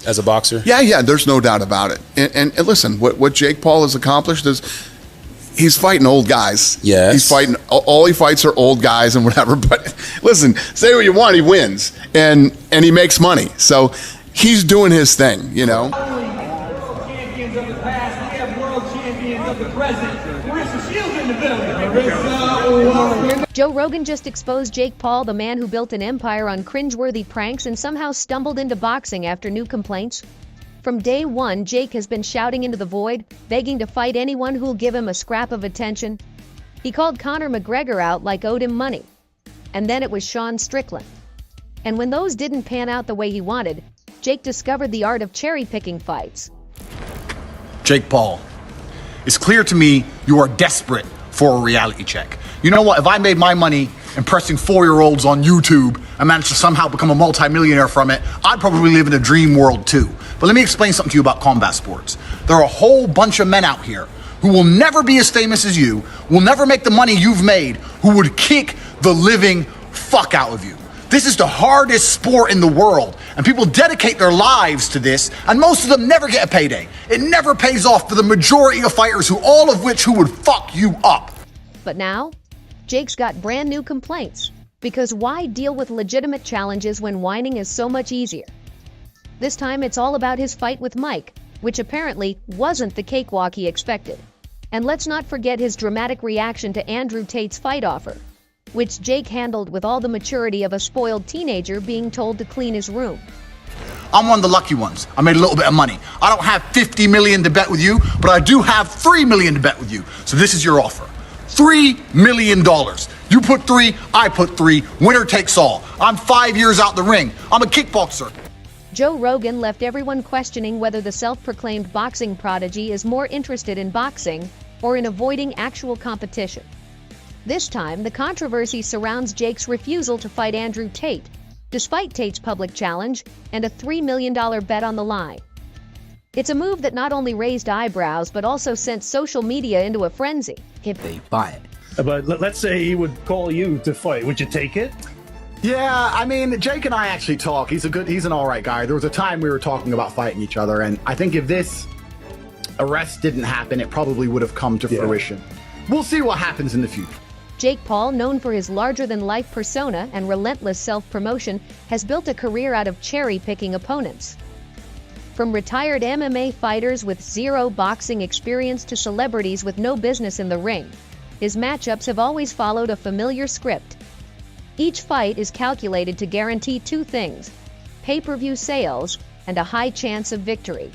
As a boxer? Yeah, there's no doubt about it. And listen, what Jake Paul has accomplished is he's fighting old guys. Yes. He's fighting, all he fights are old guys and whatever. But listen, say what you want, he wins. And he makes money. So he's doing his thing, you know. Champions of the past, we have world champions of the present. Marissa Shields in the building. Joe Rogan just exposed Jake Paul, the man who built an empire on cringeworthy pranks and somehow stumbled into boxing after new complaints. From day one, Jake has been shouting into the void, begging to fight anyone who'll give him a scrap of attention. He called Conor McGregor out like owed him money. And then it was Sean Strickland. And when those didn't pan out the way he wanted, Jake discovered the art of cherry-picking fights. Jake Paul, it's clear to me you are desperate for a reality check. You know what? If I made my money impressing 4-year-olds on YouTube and managed to somehow become a multimillionaire from it, I'd probably live in a dream world too. But let me explain something to you about combat sports. There are a whole bunch of men out here who will never be as famous as you, will never make the money you've made, who would kick the living fuck out of you. This is the hardest sport in the world, and people dedicate their lives to this, and most of them never get a payday. It never pays off for the majority of fighters, all of which would fuck you up. But now, Jake's got brand new complaints. Because why deal with legitimate challenges when whining is so much easier? This time it's all about his fight with Mike, which apparently wasn't the cakewalk he expected. And let's not forget his dramatic reaction to Andrew Tate's fight offer, which Jake handled with all the maturity of a spoiled teenager being told to clean his room. I'm one of the lucky ones. I made a little bit of money. I don't have 50 million to bet with you, but I do have 3 million to bet with you. So this is your offer. $3 million. You put 3, I put 3. Winner takes all. I'm 5 years out the ring. I'm a kickboxer. Joe Rogan left everyone questioning whether the self-proclaimed boxing prodigy is more interested in boxing or in avoiding actual competition. This time, the controversy surrounds Jake's refusal to fight Andrew Tate, despite Tate's public challenge and a $3 million bet on the line. It's a move that not only raised eyebrows, but also sent social media into a frenzy. They buy it. But let's say he would call you to fight. Would you take it? Yeah, I mean, Jake and I actually talk. He's an all right guy. There was a time we were talking about fighting each other, and I think if this arrest didn't happen, it probably would have come to fruition. We'll see what happens in the future. Jake Paul, known for his larger-than-life persona and relentless self-promotion, has built a career out of cherry-picking opponents. From retired MMA fighters with zero boxing experience to celebrities with no business in the ring, his matchups have always followed a familiar script. Each fight is calculated to guarantee 2 things: pay-per-view sales and a high chance of victory.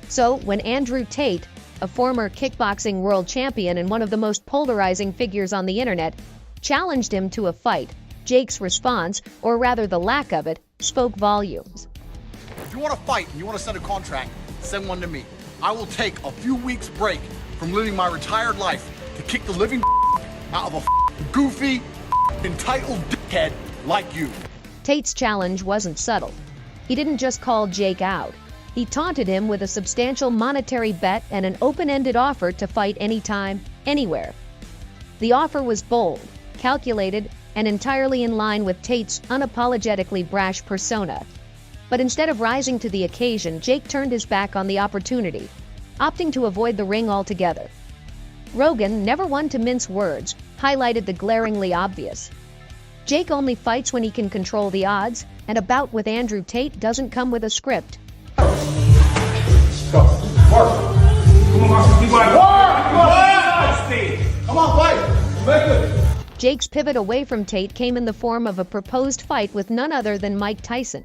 So, when Andrew Tate, a former kickboxing world champion and one of the most polarizing figures on the internet, challenged him to a fight, Jake's response, or rather the lack of it, spoke volumes. If you want to fight and you want to send a contract, send one to me. I will take a few weeks break from living my retired life to kick the living out of a goofy, entitled dickhead like you. Tate's challenge wasn't subtle. He didn't just call Jake out. He taunted him with a substantial monetary bet and an open-ended offer to fight anytime, anywhere. The offer was bold, calculated, and entirely in line with Tate's unapologetically brash persona. But instead of rising to the occasion, Jake turned his back on the opportunity, opting to avoid the ring altogether. Rogan, never one to mince words, highlighted the glaringly obvious. Jake only fights when he can control the odds, and a bout with Andrew Tate doesn't come with a script. Jake's pivot away from Tate came in the form of a proposed fight with none other than Mike Tyson.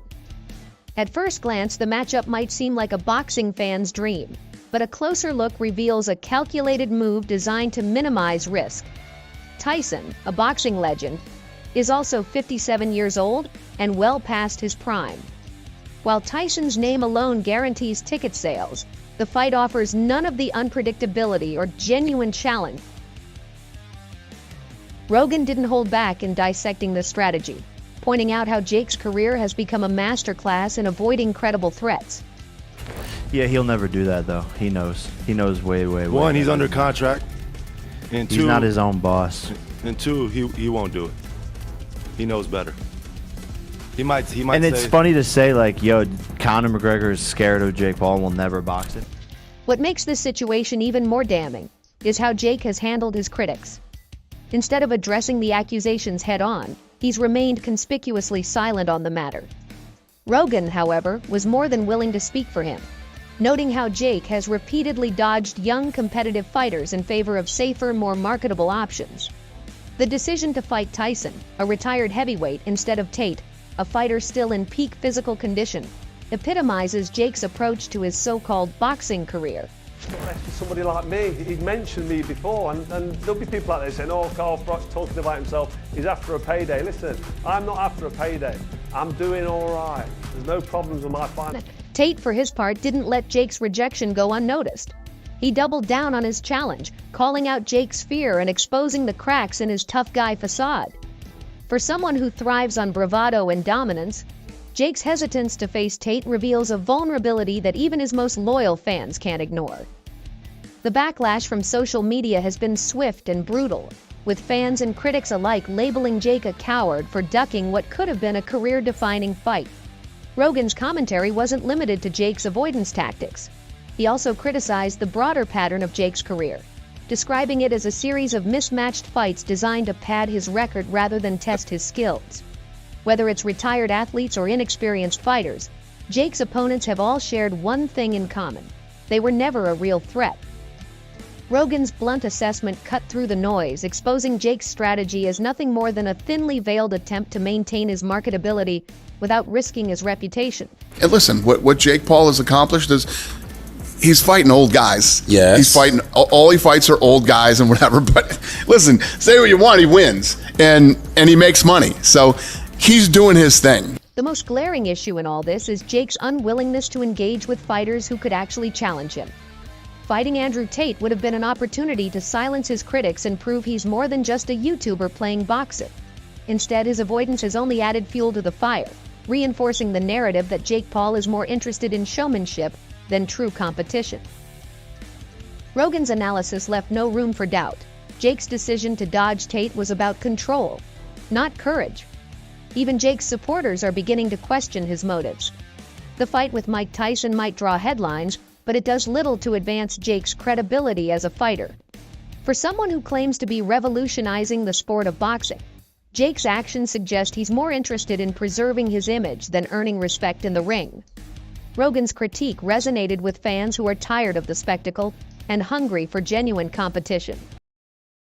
At first glance, the matchup might seem like a boxing fan's dream, but a closer look reveals a calculated move designed to minimize risk. Tyson, a boxing legend, is also 57 years old and well past his prime. While Tyson's name alone guarantees ticket sales, the fight offers none of the unpredictability or genuine challenge. Rogan didn't hold back in dissecting the strategy, pointing out how Jake's career has become a masterclass in avoiding credible threats. Yeah, he'll never do that, though. He knows. He knows way. One, he's under contract. And 2, he's not his own boss. And 2, he won't do it. He knows better. He might And it's say, funny to say, like, yo, Conor McGregor is scared of Jake Paul and will never box him. What makes this situation even more damning is how Jake has handled his critics. Instead of addressing the accusations head-on, he's remained conspicuously silent on the matter. Rogan, however, was more than willing to speak for him, noting how Jake has repeatedly dodged young competitive fighters in favor of safer, more marketable options. The decision to fight Tyson, a retired heavyweight, instead of Tate, a fighter still in peak physical condition, epitomizes Jake's approach to his so-called boxing career. For somebody like me, he'd mentioned me before, and there'll be people out there saying, oh, Carl Froch's talking about himself, he's after a payday. Listen, I'm not after a payday. I'm doing all right. There's no problems with my finance. Tate, for his part, didn't let Jake's rejection go unnoticed. He doubled down on his challenge, calling out Jake's fear and exposing the cracks in his tough guy facade. For someone who thrives on bravado and dominance, Jake's hesitance to face Tate reveals a vulnerability that even his most loyal fans can't ignore. The backlash from social media has been swift and brutal, with fans and critics alike labeling Jake a coward for ducking what could have been a career-defining fight. Rogan's commentary wasn't limited to Jake's avoidance tactics. He also criticized the broader pattern of Jake's career, describing it as a series of mismatched fights designed to pad his record rather than test his skills. Whether it's retired athletes or inexperienced fighters, Jake's opponents have all shared one thing in common: they were never a real threat. Rogan's blunt assessment cut through the noise, exposing Jake's strategy as nothing more than a thinly veiled attempt to maintain his marketability without risking his reputation. And listen, what Jake Paul has accomplished is he's fighting old guys. Yes. He's fighting, all he fights are old guys and whatever. But listen, say what you want, he wins. And he makes money. So he's doing his thing. The most glaring issue in all this is Jake's unwillingness to engage with fighters who could actually challenge him. Fighting Andrew Tate would have been an opportunity to silence his critics and prove he's more than just a YouTuber playing boxer. Instead, his avoidance has only added fuel to the fire, reinforcing the narrative that Jake Paul is more interested in showmanship than true competition. Rogan's analysis left no room for doubt. Jake's decision to dodge Tate was about control, not courage. Even Jake's supporters are beginning to question his motives. The fight with Mike Tyson might draw headlines, but it does little to advance Jake's credibility as a fighter. For someone who claims to be revolutionizing the sport of boxing, Jake's actions suggest he's more interested in preserving his image than earning respect in the ring. Rogan's critique resonated with fans who are tired of the spectacle and hungry for genuine competition.